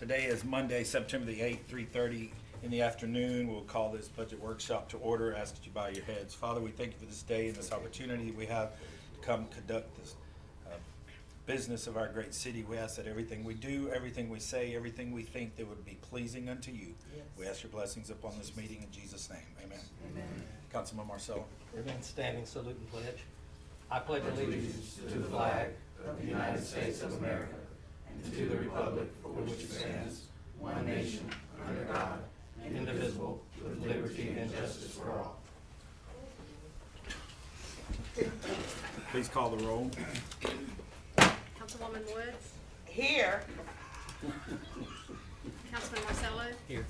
Today is Monday, September the 8th, 3:30 in the afternoon. We'll call this budget workshop to order. Ask that you bow your heads. Father, we thank you for this day and this opportunity we have to come conduct this business of our great city. We ask that everything we do, everything we say, everything we think that would be pleasing unto you. Yes. We ask your blessings upon this meeting in Jesus' name. Amen. Amen. Councilman Marcelo. Remain standing, salute and pledge. I pledge allegiance to the flag of the United States of America and to the republic for which it stands, one nation, under God, indivisible, with liberty and justice for all. Please call the roll. Councilwoman Woods. Here. Councilman Marcello. Here.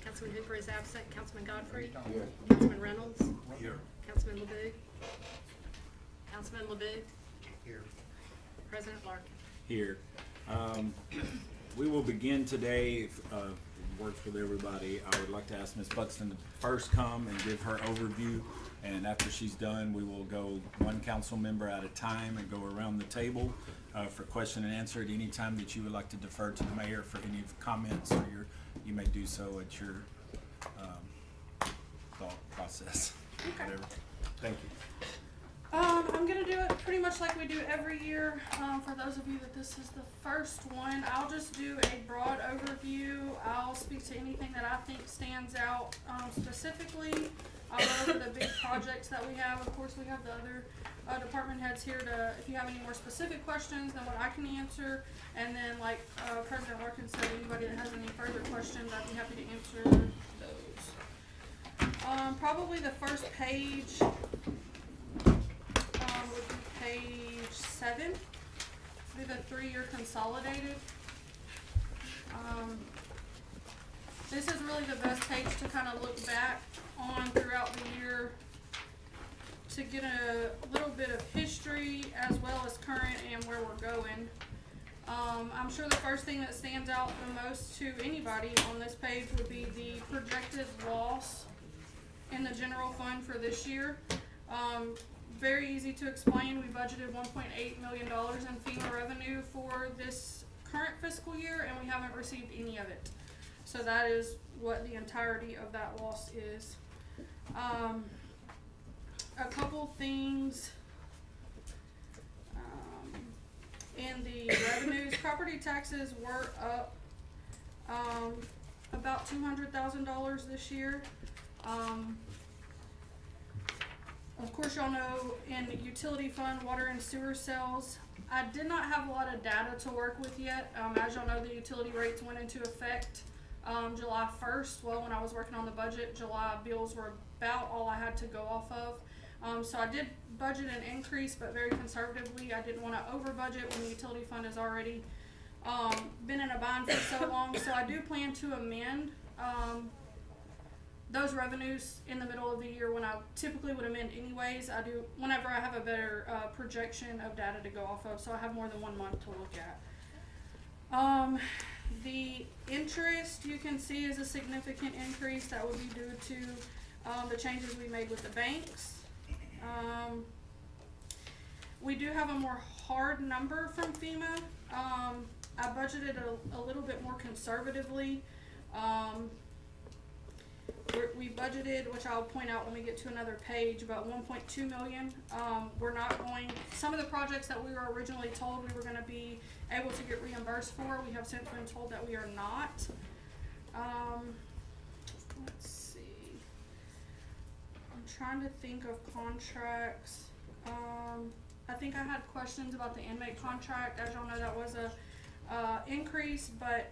Councilman Hooper is absent. Councilman Godfrey. Here. Councilman Reynolds. Here. Councilman LeBeau. Councilman LeBeau. Here. President Larkin. Here. We will begin today, if it works with everybody. I would like to ask Ms. Buxton to first come and give her overview, and after she's done, we will go one council member at a time and go around the table for question and answer at any time that you would like to defer to the mayor for any comments, or you may do so at your thought process. Okay. Whatever. Thank you. I'm going to do it pretty much like we do every year. For those of you that this is the first one, I'll just do a broad overview. I'll speak to anything that I think stands out specifically. I'll go over the big projects that we have. Of course, we have the other department heads here to, if you have any more specific questions than what I can answer. And then, like President Larkin said, anybody that has any further questions, I'd be happy to answer those. Probably the first page would be page 7, be the 3-year consolidated. This is really the best page to kind of look back on throughout the year to get a little bit of history as well as current and where we're going. I'm sure the first thing that stands out the most to anybody on this page would be the projected loss in the general fund for this year. Very easy to explain. We budgeted $1.8 million in FEMA revenue for this current fiscal year, and we haven't received any of it. So that is what the entirety of that loss is. A couple things in the revenues. Property taxes were up about $200,000 this year. Of course, y'all know in the utility fund, water and sewer sales, I did not have a lot of data to work with yet. As y'all know, the utility rates went into effect July 1st. Well, when I was working on the budget, July bills were about all I had to go off of. So I did budget an increase, but very conservatively. I didn't want to over budget when the utility fund has already been in a bind for so long. So I do plan to amend those revenues in the middle of the year when I typically would amend anyways. I do whenever I have a better projection of data to go off of, so I have more than 1 month to look at. The interest you can see is a significant increase. That would be due to the changes we made with the banks. We do have a more hard number from FEMA. I budgeted a little bit more conservatively. We budgeted, which I'll point out when we get to another page, about $1.2 million. We're not going, some of the projects that we were originally told we were going to be able to get reimbursed for, we have since been told that we are not. Let's see. I'm trying to think of contracts. I think I had questions about the inmate contract. As y'all know, that was a increase, but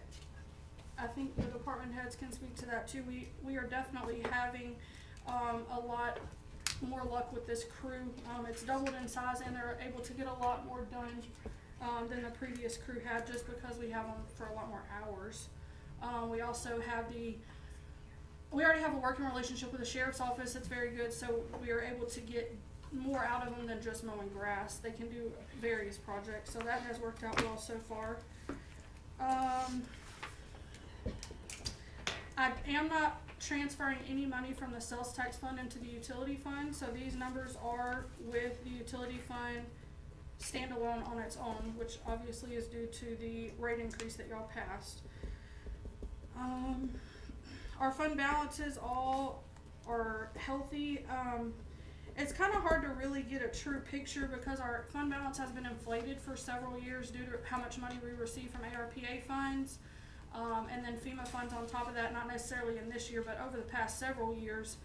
I think the department heads can speak to that too. We are definitely having a lot more luck with this crew. It's doubled in size, and they're able to get a lot more done than the previous crew had, just because we have them for a lot more hours. We also have we already have a working relationship with the sheriff's office that's very good, so we are able to get more out of them than just mowing grass. They can do various projects, so that has worked out well so far. I am not transferring any money from the sales tax fund into the utility fund, so these numbers are with the utility fund standalone on its own, which obviously is due to the rate increase that y'all passed. Our fund balances all are healthy. It's kind of hard to really get a true picture because our fund balance has been inflated for several years due to how much money we receive from ARPA funds. And then FEMA funds on top of that, not necessarily in this year, but over the past several years.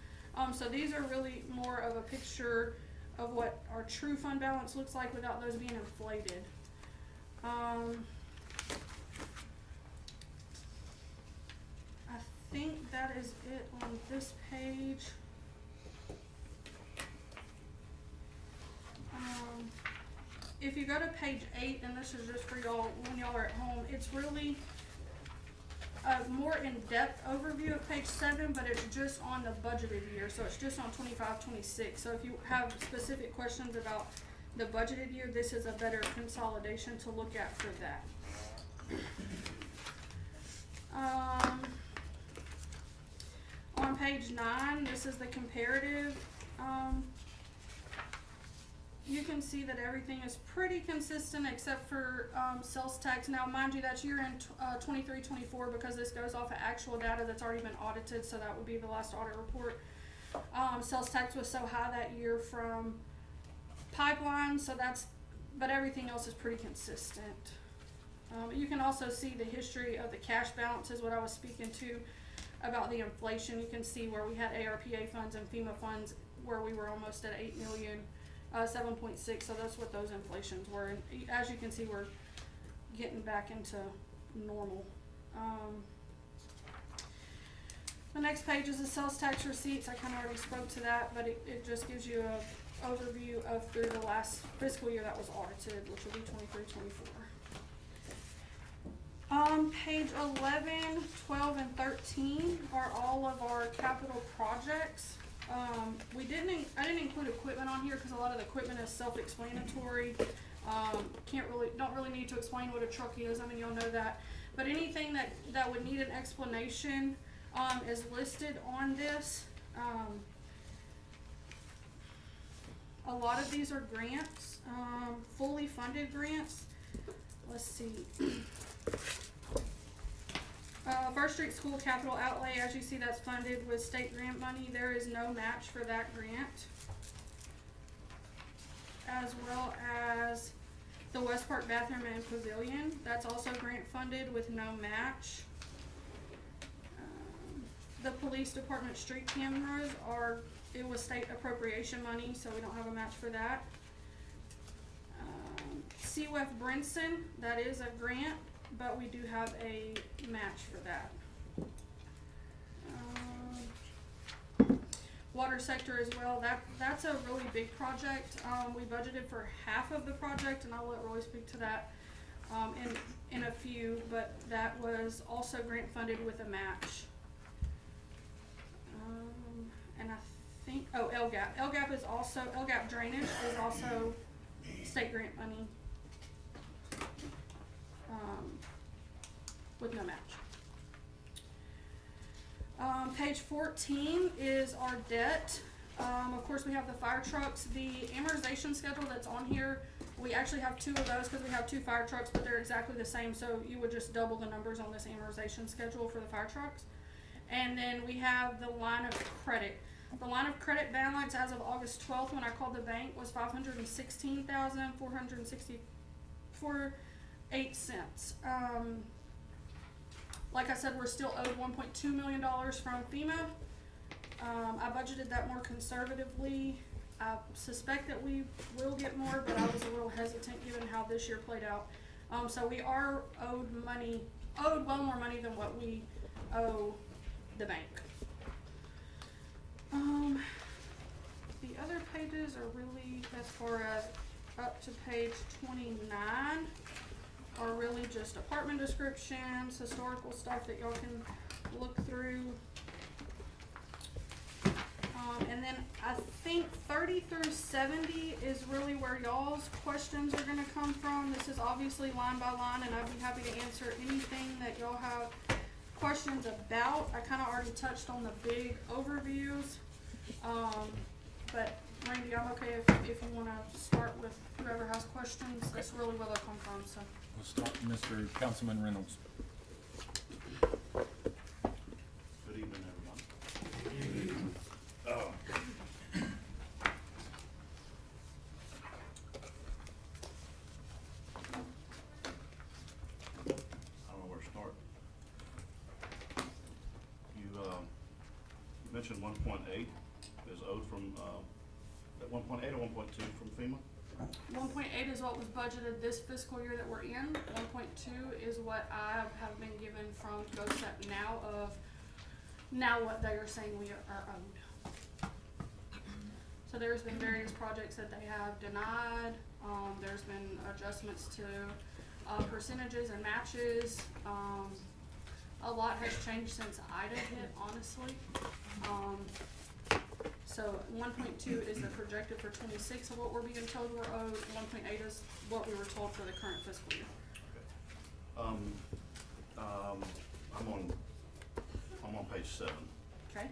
So these are really more of a picture of what our true fund balance looks like without those being inflated. I think that is it on this page. If you go to page 8, and this is just for y'all when y'all are at home, it's really a more in-depth overview of page 7, but it's just on the budgeted year, so it's just on 25-26. So if you have specific questions about the budgeted year, this is a better consolidation to look at for that. On page 9, this is the comparative. You can see that everything is pretty consistent except for sales tax. Now, mind you, that's year end 23-24 because this goes off of actual data that's already been audited, so that would be the last audit report. Sales tax was so high that year from pipeline, so but everything else is pretty consistent. You can also see the history of the cash balance is what I was speaking to about the inflation. You can see where we had ARPA funds and FEMA funds where we were almost at 8 million. 7.6, so that's what those inflations were, and as you can see, we're getting back into normal. The next page is the sales tax receipts. I kind of already spoke to that, but it just gives you an overview of through the last fiscal year that was audited, which will be 23-24. Page 11, 12, and 13 are all of our capital projects. I didn't include equipment on here because a lot of the equipment is self-explanatory. Don't really need to explain what a truck is. I mean, you'll know that. But anything that would need an explanation, is listed on this. A lot of these are grants, fully funded grants. Let's see. First Street School capital outlay, as you see, that's funded with state grant money. There is no match for that grant. As well as the West Park bathroom and pavilion, that's also grant funded with no match. The police department street cameras it was state appropriation money, so we don't have a match for that. CWEF Brinson, that is a grant, but we do have a match for that. Water sector as well, that's a really big project. We budgeted for half of the project, and I'll let Roy speak to that in a few, but that was also grant funded with a match. And I think, LGAP. LGAP drainage is also state grant money. With no match. Page 14 is our debt. Of course, we have the fire trucks. The amortization schedule that's on here, we actually have 2 of those because we have 2 fire trucks, but they're exactly the same, so you would just double the numbers on this amortization schedule for the fire trucks. And then we have the line of credit. The line of credit balance as of August 12th when I called the bank was $516,464.08. Like I said, we're still owed $1.2 million from FEMA. I budgeted that more conservatively. I suspect that we will get more, but I was a little hesitant given how this year played out. So we are owed well more money than what we owe the bank. The other pages are really, as far as up to page 29, are really just apartment descriptions, historical stuff that y'all can look through. And then I think 30 through 70 is really where y'all's questions are gonna come from. This is obviously line by line, and I'd be happy to answer anything that y'all have questions about. I kinda already touched on the big overviews. But Randy, I'm okay if you wanna start with whoever has questions. Okay. That's really where they'll come from, so. We'll start with Mr. Councilman Reynolds. mentioned 1.8 is owed from, at 1.8 or 1.2 from FEMA? 1.8 is what was budgeted this fiscal year that we're in. 1.2 is what I have been given from GOSEP now what they are saying we are owed. So there's been various projects that they have denied. There's been adjustments to percentages and matches. A lot has changed since IDA hit, honestly. So 1.2 is the projected for 26 of what we're being told we're owed. 1.8 is what we were told for the current fiscal year. I'm on page 7. Okay?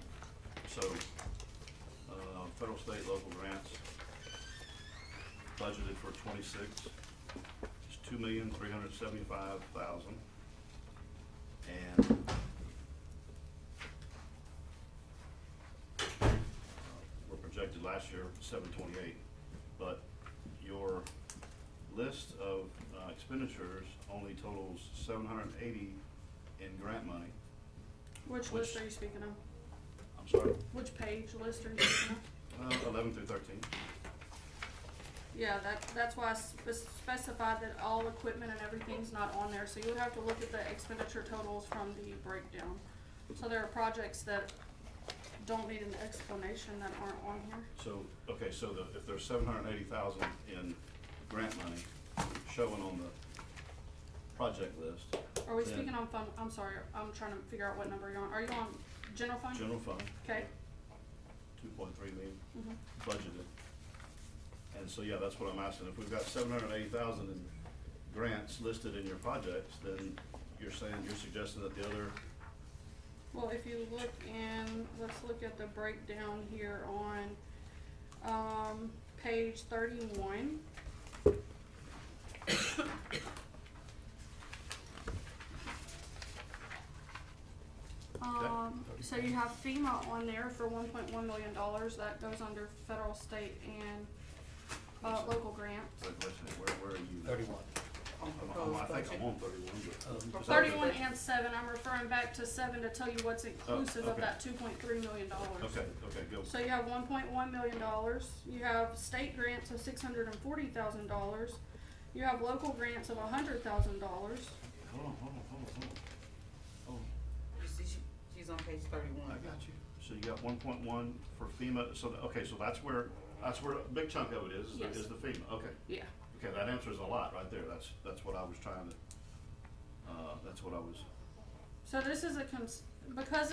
So, federal, state, local grants budgeted for 26 is $2,375,000, and we're projected last year 728. But your list of expenditures only totals 780 in grant money. Which list are you speaking of? I'm sorry, Which page list are you speaking of? 11 through 13. Yeah, that's why I specified that all equipment and everything's not on there, so you would have to look at the expenditure totals from the breakdown. So there are projects that don't need an explanation that aren't on here. So, okay, so if there's 780,000 in grant money showing on the project list. Are we then speaking on fund, I'm sorry, I'm trying to figure out what number you're on. Are you on general fund? General fund, Okay. 2.3 million Mhm. budgeted. And so, yeah, that's what I'm asking. If we've got 780,000 in grants listed in your projects, then you're suggesting that the other, Well, if you look in, let's look at the breakdown here on, page 31. So you have FEMA on there for $1.1 million. That goes under federal, state, and, local grants. the question is, where are you? 31. I think I'm on 31, but. is that- 31 and 7, I'm referring back to 7 to tell you what's inclusive of okay. that $2.3 million. Okay, go. So you have $1.1 million, you have state grants of $640,000, you have local grants of $100,000. Hold on. She's on page 31. I got you. So you got 1.1 for FEMA, so, okay, so that's where a big chunk of it is Yes. the FEMA, okay. Yeah, Okay, that answers a lot right there. That's what I was trying to, that's what I was, so this is because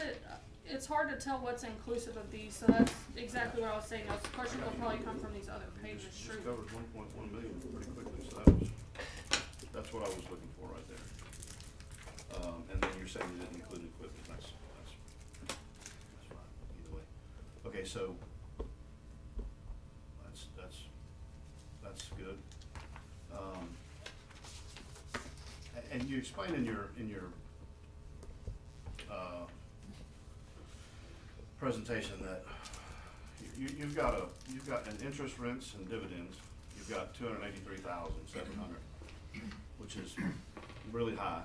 it's hard to tell what's inclusive of these, so that's exactly what I was saying. The question will probably come from these other pages, just true. covered 1.1 million pretty quickly, so that's what I was looking for right there. And then you're saying you didn't include equipment, that's fine, either way. Okay, so, that's good. And you explain in your presentation that you've got an interest, rents, and dividends. You've got 283,700, which is really high.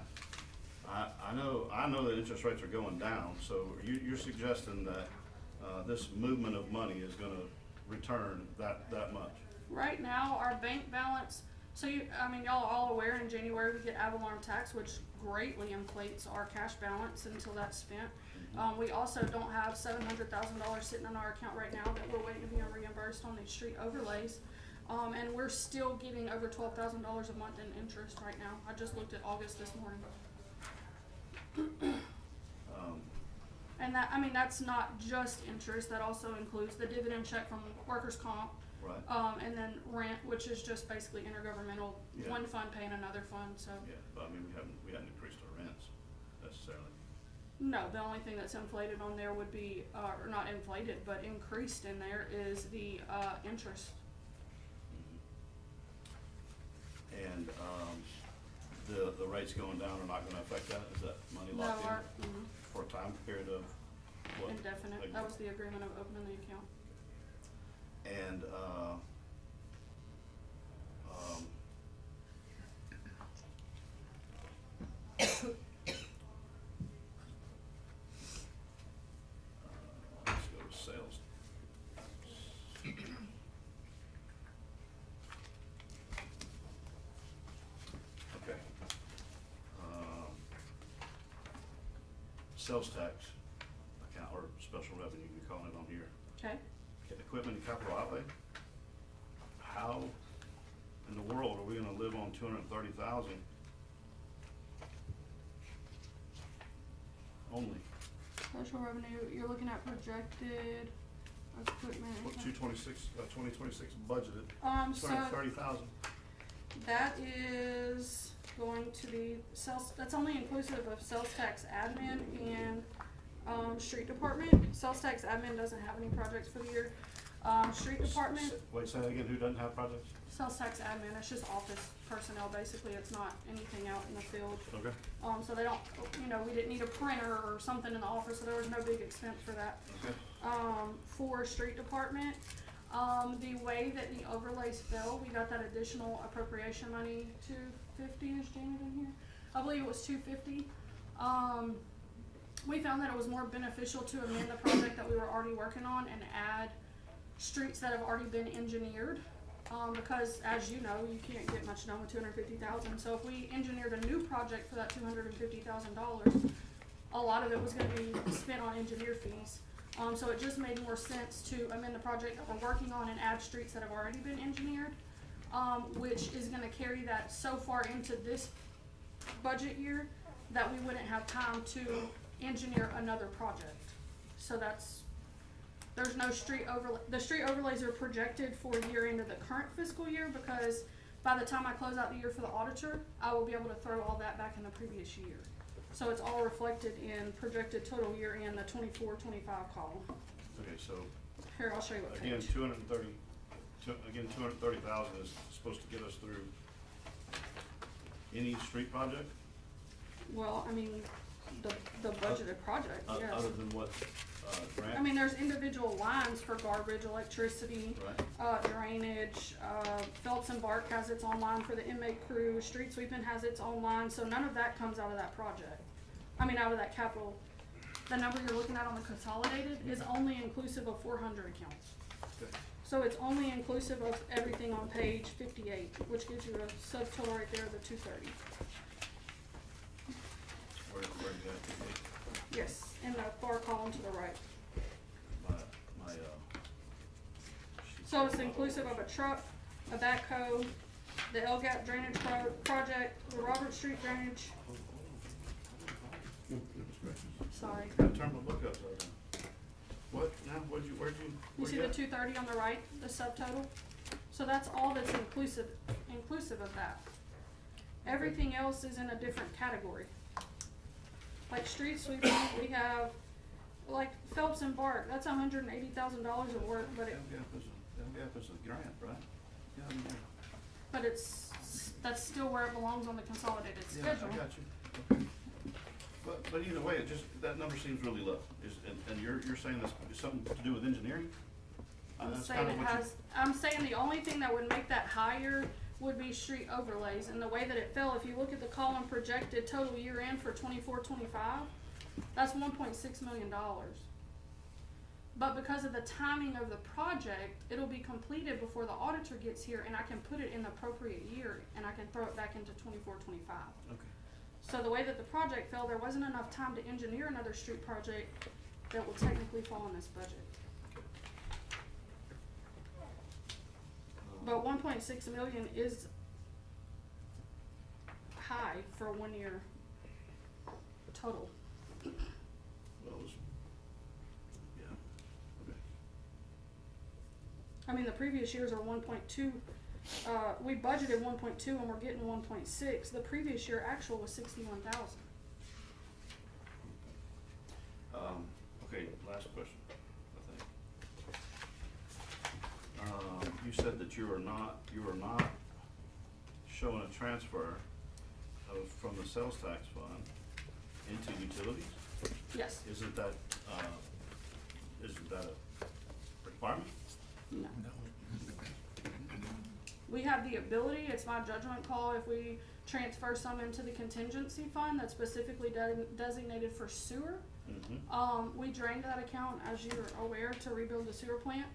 I know that interest rates are going down, so you're suggesting that this movement of money is going to return that much. Right now, our bank balance, so y'all are all aware in January we get ad valorem tax, which greatly inflates our cash balance until that's spent. We also don't have $700,000 sitting in our account right now that we're waiting to be reimbursed on these street overlays. And we're still getting over $12,000 a month in interest right now. I just looked at August this morning. And that's not just interest, that also includes the dividend check from workers' comp. Right. And then rent, which is just basically intergovernmental, Yeah. one fund paying another fund, so. Yeah, but we hadn't increased our rents necessarily. No, the only thing that's inflated on there would be, or not inflated, but increased in there is the, interest. And the rates going down are not gonna affect that? Is that money No, locked in mhm, for a time period of what? indefinite, that was the agreement of opening the account. And let's go sales tax account, or special revenue, you call it on here. Okay, Equipment and capital outlay, how in the world are we gonna live on 230,000 only? special revenue, you're looking at projected equipment. What, 2026 budgeted, So 230,000? that is going to be sales, that's only inclusive of sales tax admin and, street department. Sales tax admin doesn't have any projects for the year. Street department, Wait, say that again, who doesn't have projects? sales tax admin, it's just office personnel, basically, it's not anything out in the field. Okay. So they don't, we didn't need a printer or something in the office, so there was no big expense for that. Okay. For street department, the way that the overlays fell, we got that additional appropriation money, $250, is Janet in here? I believe it was $250. We found that it was more beneficial to amend the project that we were already working on and add streets that have already been engineered. Because as you know, you can't get much done with $250,000. So if we engineered a new project for that $250,000, a lot of it was gonna be spent on engineer fees. So it just made more sense to amend the project that we're working on and add streets that have already been engineered, which is gonna carry that so far into this budget year that we wouldn't have time to engineer another project. So there's no street overlay. The street overlays are projected for year end of the current fiscal year, because by the time I close out the year for the auditor, I will be able to throw all that back in the previous year. So it's all reflected in projected total year end, the 24-25 column. Okay, so Here, I'll show you what again, page. 230,000 is supposed to get us through any street project? Well, I mean, the budgeted project, yes. Other than what, grant? I mean, there's individual lines for garbage, electricity, drainage, Phelps and Bark has its own line for the inmate crew, street sweeping has its own line, so none of that comes out of that project. Out of that capital. The number you're looking at on the consolidated is only inclusive of 400 accounts. Okay. So it's only inclusive of everything on page 58, which gives you a subtotal right there of the 230. Where you got Yes, in the far column to the right. my So it's inclusive of a truck, a backhoe, the LGAP drainage project, the Robert Street drainage, sorry. Gotta turn my book upside down. What, now, where'd you, You where see you the at? 230 on the right, the subtotal? So that's all that's inclusive of that. Everything else is in a different category. Like street sweeping, we have, like Phelps and Bark, that's $180,000 of work, but LGAP is a grant, right? Yeah, I mean, but that's still where it belongs on the consolidated yeah, schedule. I got you. Okay. But either way, that number seems really low. And you're saying that's something to do with engineering? I'm That's saying kinda it what you- has, I'm saying the only thing that would make that higher would be street overlays, and the way that it fell, if you look at the column projected total year end for 24-25, that's $1.6 million. But because of the timing of the project, it'll be completed before the auditor gets here, and I can put it in the appropriate year, and I can throw it back into 24-25. Okay. So the way that the project fell, there wasn't enough time to engineer another street project that will technically fall in this budget. But 1.6 million is high for 1 year total. Well, it was, yeah, okay. The previous years are 1.2, we budgeted 1.2 and we're getting 1.6. The previous year actual was 61,000. Okay, last question, I think. You said that you are not showing a transfer from the sales tax fund into utilities? Yes. Isn't that a requirement? No. We have the ability, it's my judgment call, if we transfer some into the contingency fund that's specifically designated for sewer. Mm-hmm. We drained that account, as you're aware, to rebuild the sewer plant.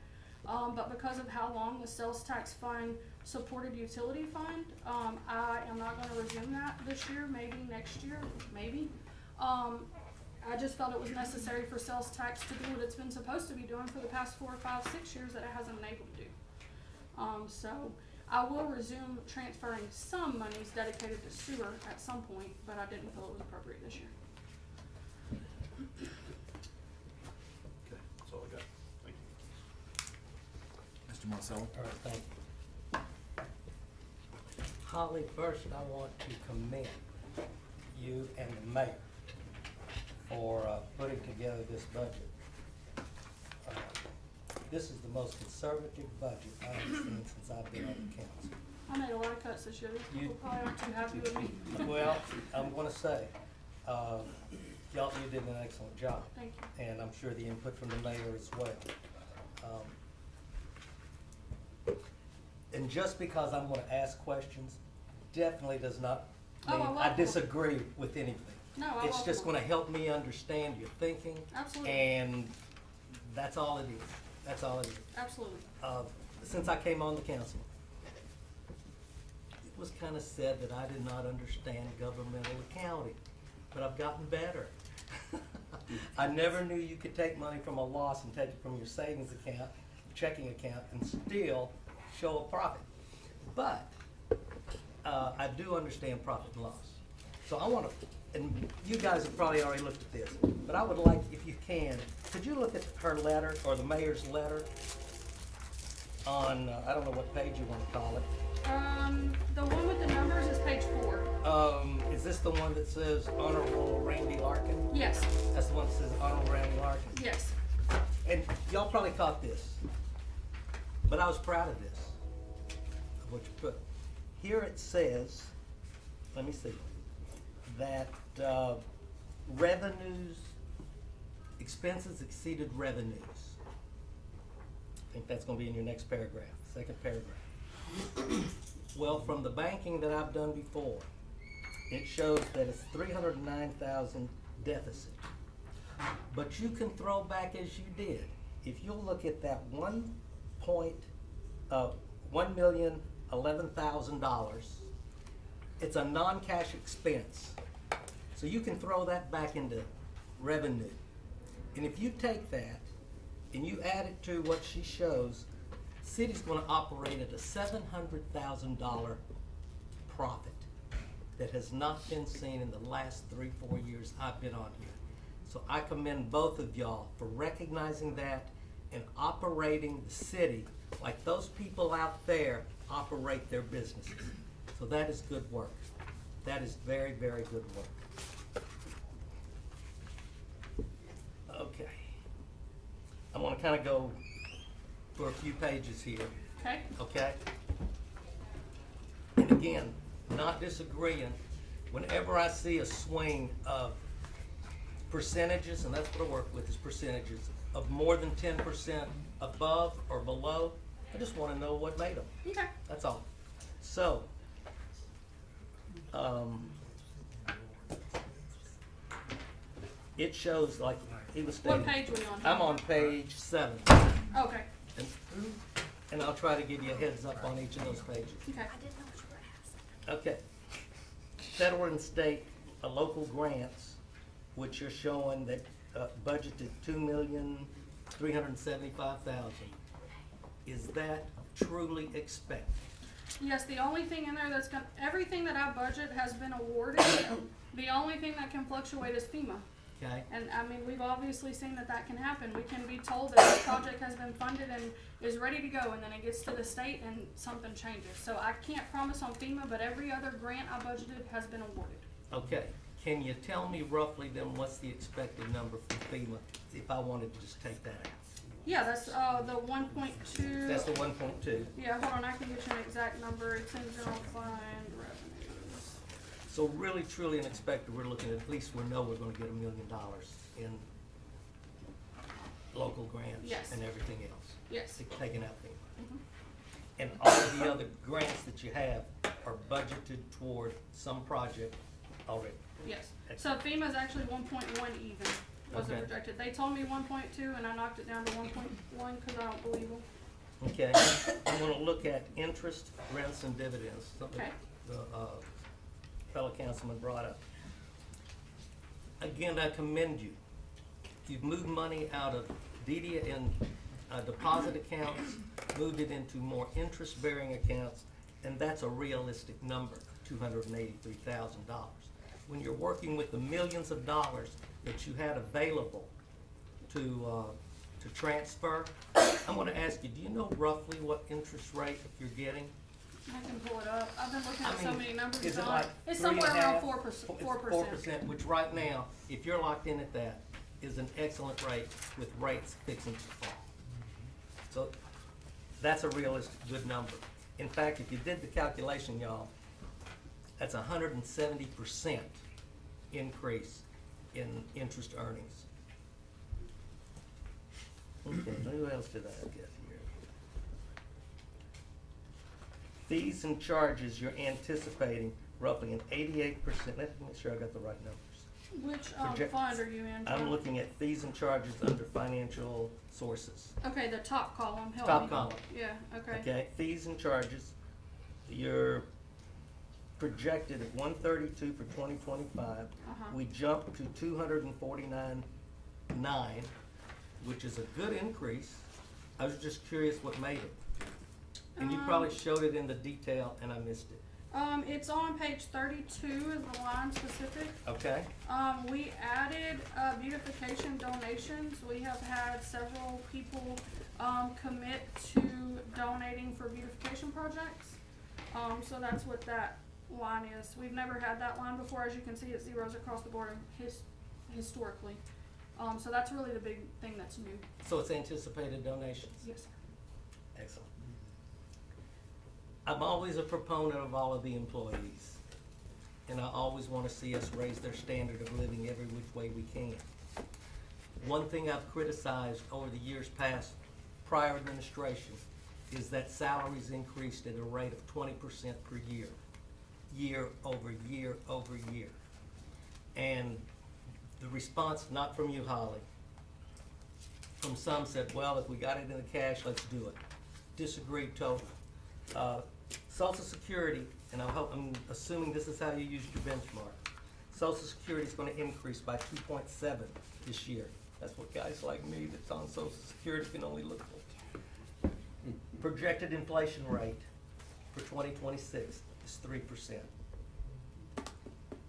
But because of how long the sales tax fund supported utility fund, I am not gonna resume that this year, maybe next year, maybe. I just felt it was necessary for sales tax to do what it's been supposed to be doing for the past 4, 5, 6 years that it hasn't been able to do. So I will resume transferring some monies dedicated to sewer at some point, but I didn't feel it was appropriate this year. Okay, that's all I got. Thank you. Mr. Marcelo? All right, thank you. Holly, first I want to commend you and the mayor for putting together this budget. This is the most conservative budget I've seen since I've been on the council. I made a lot of cuts this year. These people probably aren't too happy with me. Well, I'm gonna say, y'all, you did an excellent job. Thank you. And I'm sure the input from the mayor as well. And just because I'm gonna ask questions, definitely does not Oh, I mean welcome I them. disagree with anything. No, I It's just welcome gonna help me understand your thinking. Absolutely. And that's all it is. That's all it is. Absolutely. Since I came on the council, it was kinda said that I did not understand governmental accounting, but I've gotten better. I never knew you could take money from a loss and take it from your savings account, checking account, and still show a profit. But, I do understand profit and loss. So I wanna, and you guys have probably already looked at this, but I would like, if you can, could you look at her letter, or the mayor's letter on, I don't know what page you wanna call it. The one with the numbers is page 4. Is this the one that says Honorable Randy Larkin? Yes, That's the one that says Honorable Randy Larkin. yes. And y'all probably caught this, but I was proud of this, of what you put. Here it says, let me see, that revenues, expenses exceeded revenues. I think that's gonna be in your next paragraph, second paragraph. Well, from the banking that I've done before, it shows that it's 309,000 deficit. But you can throw back as you did. If you'll look at that $1,011,000, it's a non-cash expense. So you can throw that back into revenue. And if you take that and you add it to what she shows, city's gonna operate at a $700,000 profit that has not been seen in the last 3, 4 years I've been on here. So I commend both of y'all for recognizing that and operating the city like those people out there operate their businesses. So that is good work. That is very, very good work. Okay. I wanna kinda go for a few pages here. Okay. Okay? And again, not disagreeing, whenever I see a swing of percentages, and that's what I work with, is percentages, of more than 10% above or below, I just wanna know what made them. Okay. That's all. So, it shows like he was stating. What page were you on? I'm on page 7. Okay. And I'll try to give you a heads up on each of those pages. Okay. Okay. Federal and state, local grants, which are showing that budgeted $2,375,000. Is that truly expected? Yes, the only thing in there that's everything that I budget has been awarded. The only thing that can fluctuate is FEMA. Okay? And I mean, we've obviously seen that can happen. We can be told that this project has been funded and is ready to go, and then it gets to the state and something changes. So I can't promise on FEMA, but every other grant I budgeted has been awarded. Okay. Can you tell me roughly then what's the expected number from FEMA if I wanted to just take that out? Yeah, that's the 1.2. That's the 1.2. Yeah, hold on, I can get you an exact number. It's in general fund revenues. So really, truly unexpected, we're looking at least we know we're gonna get $1 million in local grants Yes. and everything else. Yes. Taken out FEMA. Mhm. And all of the other grants that you have are budgeted toward some project already. Yes. So FEMA's actually 1.1 even was the Okay. projected. They told me 1.2 and I knocked it down to 1.1 because I don't believe them. Okay, I'm gonna look at interest, rents, and dividends, something Okay. the fellow councilman brought up. again, I commend you. You've moved money out of DD and deposit accounts, moved it into more interest-bearing accounts, and that's a realistic number, $283,000. When you're working with the millions of dollars that you had available to transfer, I'm gonna ask you, do you know roughly what interest rate you're getting? I can pull it up. I've been looking I at so mean, many numbers, is it John. like It's somewhere around 3.5? 4%. Which right now, if you're locked in at that, is an excellent rate with rates fixing to fall. So that's a realistic, good number. In fact, if you did the calculation, y'all, that's 170% increase in interest earnings. Okay, who else did I get here? Fees and charges, you're anticipating roughly an 88%, let me make sure I got the right numbers. Which Project- fund are you in, John? I'm looking at fees and charges under financial sources. Okay, the top column, help Top me. column. Yeah, okay. Okay, fees and charges, you're projected at 132 for 2025. Uh-huh. We jumped to 249.9, which is a good increase. I was just curious what made it. And you probably showed it in the detail and I missed it. It's on page 32 is the line specific. Okay? We added, beautification donations. We have had several people, commit to donating for beautification projects. So that's what that line is. We've never had that line before. As you can see, it zeros across the board historically. So that's really the big thing that's new. So it's anticipated donations? Yes, sir. Excellent. I'm always a proponent of all of the employees, and I always want to see us raise their standard of living every which way we can. One thing I've criticized over the years past, prior administration, is that salaries increased at a rate of 20% per year, year over year over year. And the response, not from you, Holly, from some said, well, if we got it in the cash, let's do it. Disagree totally. Social Security, and I'm assuming this is how you used your benchmark. Social Security is going to increase by 2.7 this year. That's what guys like me that's on Social Security can only look for. Projected inflation rate for 2026 is 3%.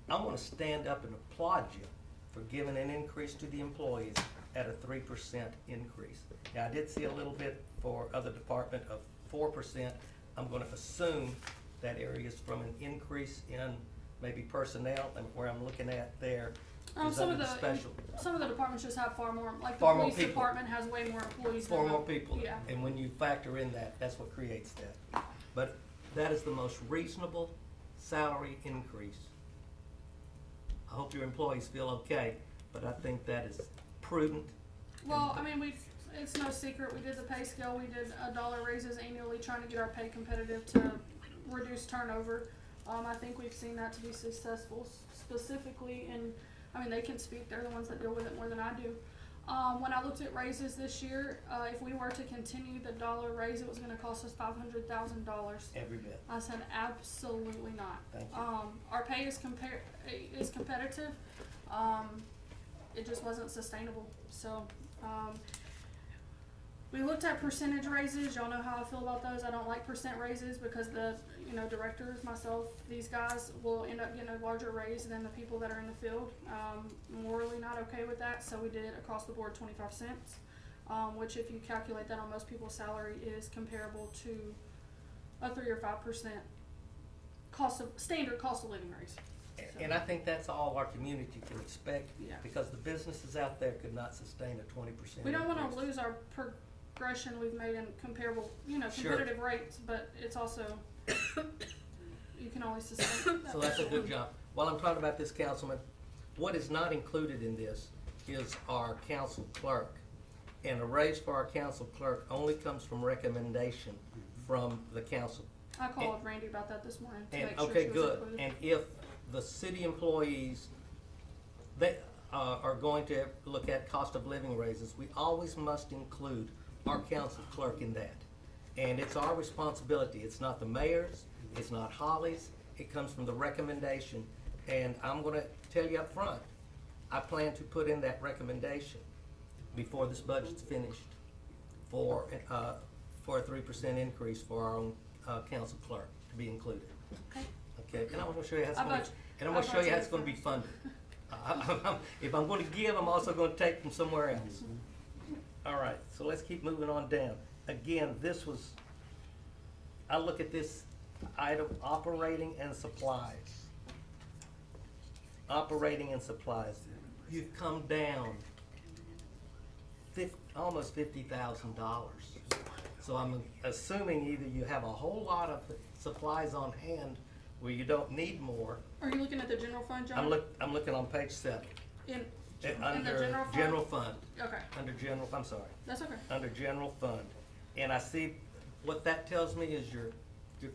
I want to stand up and applaud you for giving an increase to the employees at a 3% increase. Now, I did see a little bit for other department of 4%. I'm going to assume that area is from an increase in maybe personnel, and where I'm looking at there is Some under of the special. some of the departments just have far more, like the Far more police people. department has way more employees than Four the- more people. Yeah. And when you factor in that, that's what creates that. But that is the most reasonable salary increase. I hope your employees feel okay, but I think that is prudent. Well, I mean, it's no secret, we did the pay scale, we did $1 raises annually, trying to get our pay competitive to reduce turnover. I think we've seen that to be successful, specifically in, I mean, they can speak, they're the ones that deal with it more than I do. When I looked at raises this year, if we were to continue the $1 raise, it was gonna cost us $500,000. Every bit. I said, absolutely not. Thank you. Our pay is competitive, it just wasn't sustainable, so, we looked at percentage raises. Y'all know how I feel about those. I don't like percent raises because the, directors, myself, these guys will end up getting a larger raise than the people that are in the field. Morally not okay with that, so we did across the board 25 cents, which if you calculate that on most people's salary is comparable to a 3 or 5% standard cost of living raise. And I think that's all our community can expect, Yeah. because the businesses out there could not sustain a 20%. We don't wanna increase. lose our progression we've made in comparable, Sure. competitive rates, but it's also, you can always sustain that. So that's a good job. While I'm talking about this, Councilman, what is not included in this is our council clerk. And a raise for our council clerk only comes from recommendation from the council. I called Randy about that this morning to And, make sure okay, she was good. included. And if the city employees, they are going to look at cost of living raises, we always must include our council clerk in that. And it's our responsibility. It's not the mayor's, it's not Holly's, it comes from the recommendation. And I'm gonna tell you up front, I plan to put in that recommendation before this budget's finished for a 3% increase for our own, council clerk to be included. Okay. Okay, and I'm gonna show you how it's I gonna be, bet- and I'm I gonna show bet you how you it's gonna be it's funded. If I'm gonna give, I'm also gonna take from somewhere else. All right, so let's keep moving on down. Again, this was, I look at this item, operating and supplies. Operating and supplies, you've come down almost $50,000. So I'm assuming either you have a whole lot of supplies on hand where you don't need more. Are you looking at the general fund, John? I'm looking on page 7. In the Under general fund? general fund, Okay, I'm sorry, that's okay. under general fund. And I see, what that tells me is you're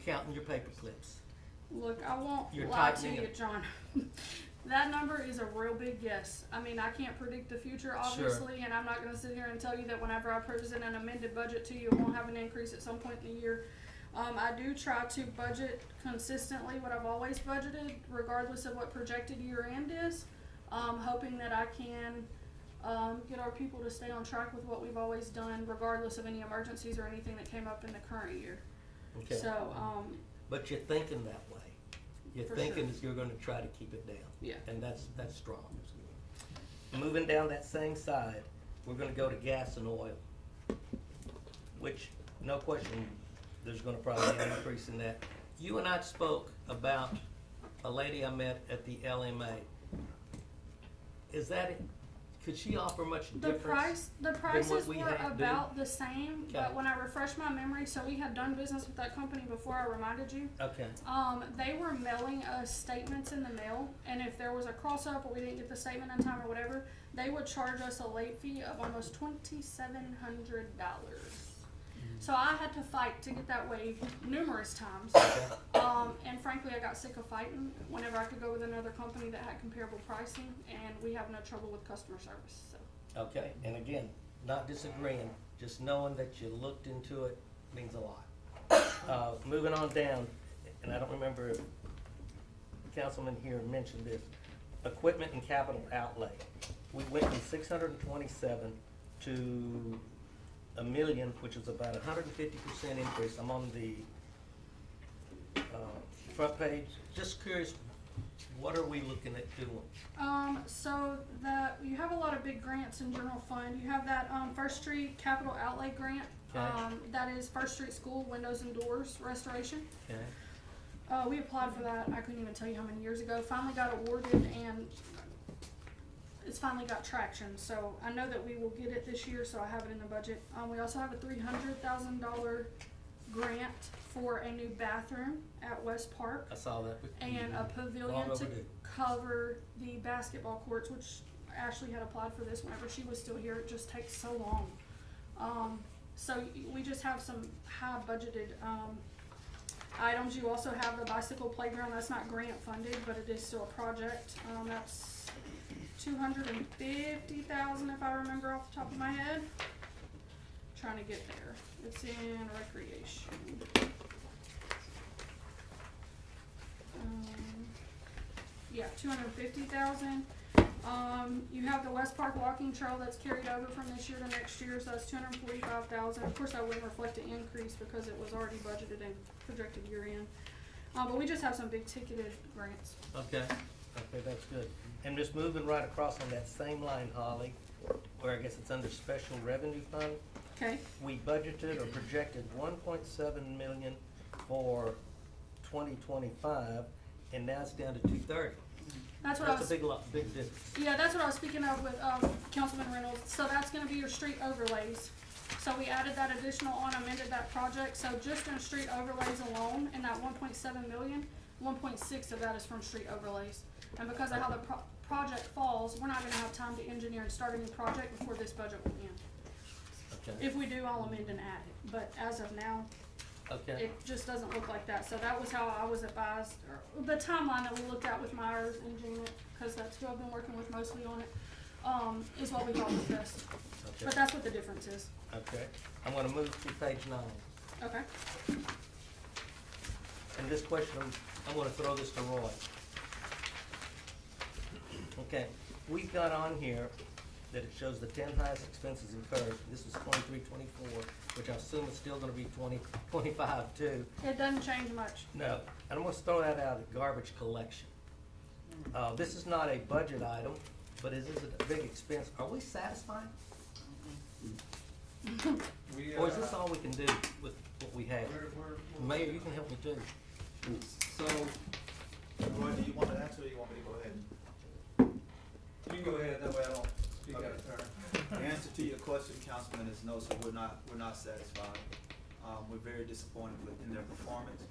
counting your paper clips. Look, I won't You're lie to tightening you, it. John. That number is a real big guess. I mean, I can't predict the future, obviously, and I'm not gonna sit here and tell you that whenever I present an amended budget to you, it won't have an increase at some point in the year. I do try to budget consistently what I've always budgeted, regardless of what projected year end is. Hoping that I can, get our people to stay on track with what we've always done, regardless of any emergencies or anything that came up in the current year. Okay. So, But you're thinking that way. You're For thinking sure. that you're gonna try to keep it down. Yeah. And that's strong. Moving down that same side, we're gonna go to gas and oil, which, no question, there's gonna probably be an increase in that. You and I spoke about a lady I met at the LMA. Is that, could she offer much The difference? the what prices we were had to do? about the same, but Okay. when I refreshed my memory, so we had done business with that company before I reminded you. Okay, They were mailing us statements in the mail, and if there was a cross up or we didn't get the statement in time or whatever, they would charge us a late fee of almost $2,700. So I had to fight to get that waived numerous times. And frankly, I got sick of fighting whenever I could go with another company that had comparable pricing, and we have no trouble with customer service, so. okay, and again, not disagreeing, just knowing that you looked into it means a lot. Moving on down, and I don't remember if the councilman here mentioned this, equipment and capital outlay. We went from 627 to $1 million, which is about 150% increase. I'm on the front page. Just curious, what are we looking at doing? So you have a lot of big grants in general fund. You have that, First Street Capital Outlay Grant. Okay. That is First Street School Windows and Doors Restoration. Okay, We applied for that, I couldn't even tell you how many years ago, finally got awarded, and it's finally got traction, so I know that we will get it this year, so I have it in the budget. We also have a $300,000 grant for a new bathroom at West Park I saw that. and a pavilion Long to overdue. cover the basketball courts, which Ashley had applied for this whenever she was still here. It just takes so long. So we just have some high budgeted items. You also have the bicycle playground. That's not grant funded, but it is still a project. That's $250,000 if I remember off the top of my head. Trying to get there. It's in recreation. Yeah, $250,000. You have the West Park walking trail that's carried over from this year to next year, so that's $245,000. Of course, that wouldn't reflect an increase because it was already budgeted and projected year end. But we just have some big ticketed grants. Okay, that's good. And just moving right across on that same line, Holly, where I guess it's under special revenue fund, Okay. we budgeted or projected 1.7 million for 2025, and now it's down to 230. That's what I That's was. a big difference. Yeah, that's what I was speaking of with Councilman Reynolds. So that's gonna be your street overlays. So we added that additional on, amended that project. So just in street overlays alone, in that 1.7 million, 1.6 of that is from street overlays. And because of how the project falls, we're not gonna have time to engineer and start a new project before this budget will end. Okay, If we do, I'll amend and add it. But as of now, okay, it just doesn't look like that. So that was how I was advised, or the timeline that we looked at with Myers and Janet, because that's who I've been working with mostly on it, is what we thought was best. But okay, that's what the difference is. okay. I'm gonna move to page 9. Okay. And this question, I'm gonna throw this to Roy. Okay, we've got on here that it shows the 10 highest expenses incurred. This was 23-24, which I assume is still gonna be 20-25 too. It doesn't change much. No, and I'm gonna throw that out at garbage collection. This is not a budget item, but it is a big expense. Are we satisfied? Or is this all we can do with what we have? Mayor, you can help me too. So, Roy, do you want to answer or you want me to go ahead? You can go ahead, that way I don't speak out of turn. The answer to your question, Councilman, is no, so we're not satisfied. We're very disappointed in their performance.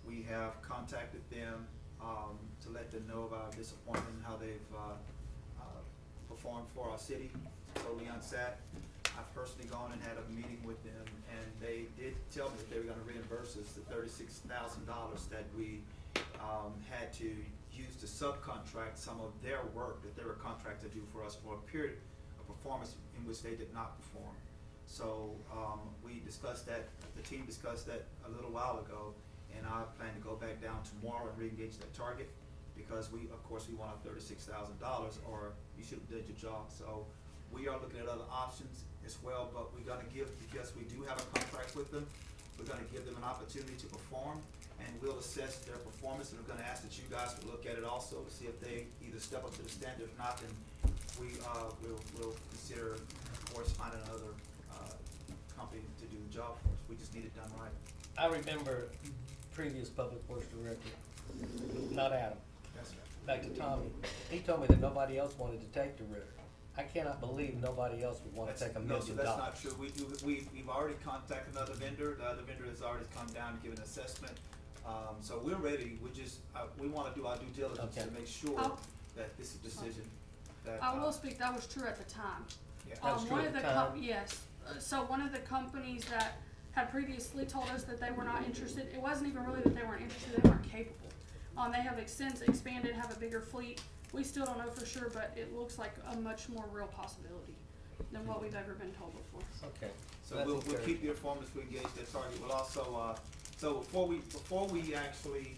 We have contacted them, to let them know of our disappointment and how they've, performed for our city, totally unsat. I've personally gone and had a meeting with them, and they did tell me that they were gonna reimburse us the $36,000 that we, had to use to subcontract some of their work that they were contracted to do for us for a period of performance in which they did not perform. So, we discussed that, the team discussed that a little while ago, and I plan to go back down tomorrow and reengage that target, because we, of course, we want our $36,000, or you should have did your job. So, we are looking at other options as well, but we're gonna give, because we do have a contract with them, we're gonna give them an opportunity to perform, and we'll assess their performance, and we're gonna ask that you guys will look at it also to see if they either step up to the standard. If not, then we'll consider, of course, finding another, company to do the job for us. We just need it done right. I remember previous public works director, not Adam, That's right. back to Tommy. He told me that nobody else wanted to take DeRidder. I cannot believe nobody else would wanna take $1 No, million. so that's not true. We've already contacted another vendor. The other vendor has already come down and given an assessment. So we're ready. We just, we wanna do our due diligence to Okay. make sure Oh. that this is a decision that. I will speak, that was true at the time. Yeah. That was true One at of the the time? yes, so one of the companies that had previously told us that they were not interested, it wasn't even really that they weren't interested, they weren't capable. They have since expanded, have a bigger fleet. We still don't know for sure, but it looks like a much more real possibility than what we've ever been told before. Okay. So that's we'll encouraging. keep you informed as we engage that target. We'll also, so before we actually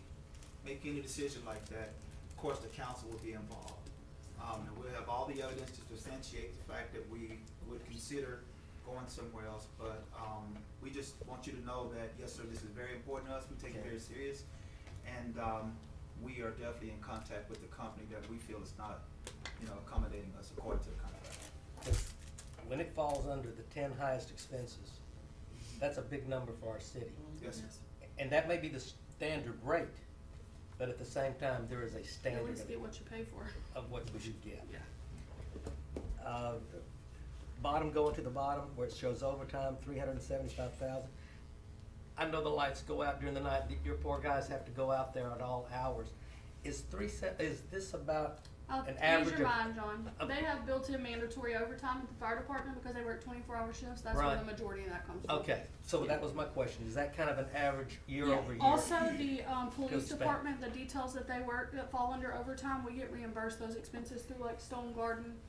make any decision like that, of course, the council will be involved. And we'll have all the evidence to substantiate the fact that we would consider going somewhere else. But, we just want you to know that, yes, sir, this is very important to us. We take it very serious. And, we are definitely in contact with the company that we feel is not, accommodating us according to the contract. 'Cause when it falls under the 10 highest expenses, that's a big number for our city. Yes, sir. And that may be the standard rate, but at the same time, there is a You at standard least get what you pay for. of what we should get. Yeah. Bottom, going to the bottom, where it shows overtime, 375,000. I know the lights go out during the night, your poor guys have to go out there at all hours. Is this about I'll an ease average your of? mind, John. of- They have built-in mandatory overtime at the fire department because they work 24-hour shifts. That's where Right. the majority of that comes from. Okay, so that was my question, is that kind of an average year Yeah. over year? Also, the police Goes back. department, the details that they work that fall under overtime, we get reimbursed those expenses through like Stone Garden.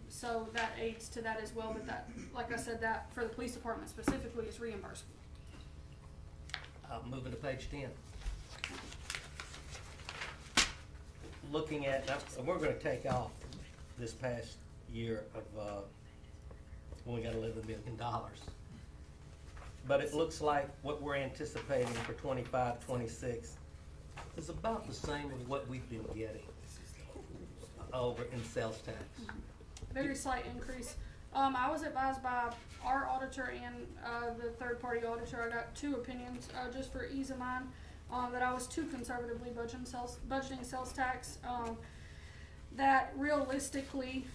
So that aids to that as well. But that, like I said, that for the police department specifically is reimbursable. Moving to page 10. Looking at, and we're gonna take off this past year of, when we got $11 million. But it looks like what we're anticipating for 25, 26 is about the same as what we've been getting over in sales tax. Very slight increase. I was advised by our auditor and the third-party auditor, I got two opinions, just for ease of mind, that I was too conservatively budgeting sales tax. That realistically,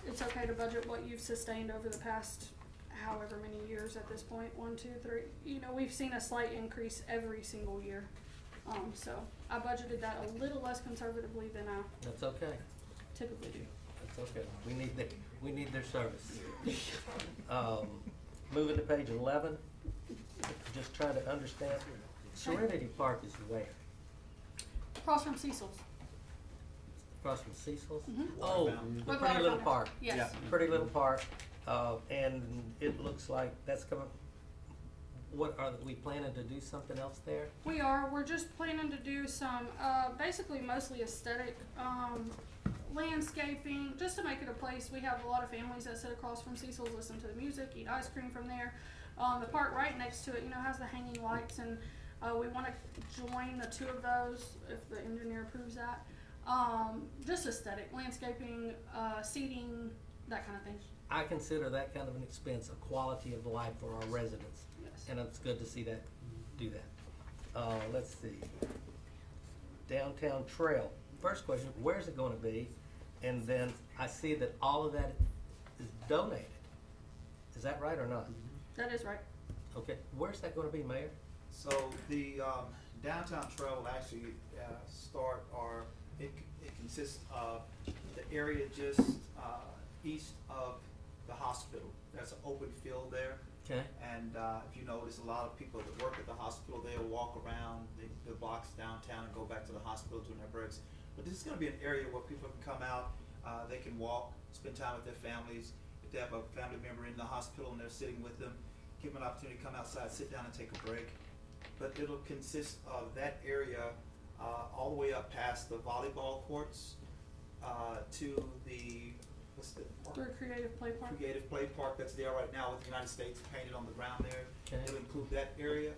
it's okay to budget what you've sustained over the past however many years at this point, 1, 2, 3. We've seen a slight increase every single year. So I budgeted that a little less conservatively than I That's okay, typically do. that's okay, we need their service. Moving to page 11, just trying to understand, Serenity Park is where? Across from Cecil's. Across from Cecil's? Mhm. Oh, Water the With pretty water little fountain. park. Yes. Pretty little park, and it looks like that's coming, we planning to do something else there? We are. We're just planning to do some, basically mostly aesthetic, landscaping, just to make it a place. We have a lot of families that sit across from Cecil's, listen to the music, eat ice cream from there. The park right next to it, you know, has the hanging lights, and we want to join the two of those if the engineer approves that. Just aesthetic, landscaping, seating, that kind of thing. I consider that kind of an expense a quality of life for our residents. Yes. And it's good to see that, do that. Let's see. Downtown Trail. First question, where's it gonna be? And then I see that all of that is donated. Is that right or not? That is right. Okay, where's that gonna be, Mayor? So the downtown trail will actually start, or it consists of the area just east of the hospital. There's an open field there. Okay. And if you notice, a lot of people that work at the hospital, they'll walk around the blocks downtown and go back to the hospital during their breaks. But this is going to be an area where people can come out, they can walk, spend time with their families. If they have a family member in the hospital and they're sitting with them, give them an opportunity to come outside, sit down and take a break. But it'll consist of that area all the way up past the volleyball courts to the, what's the park? Through Creative Play Park. Creative Play Park that's there right now with the United States painted on the ground there. Okay. It'll include that area,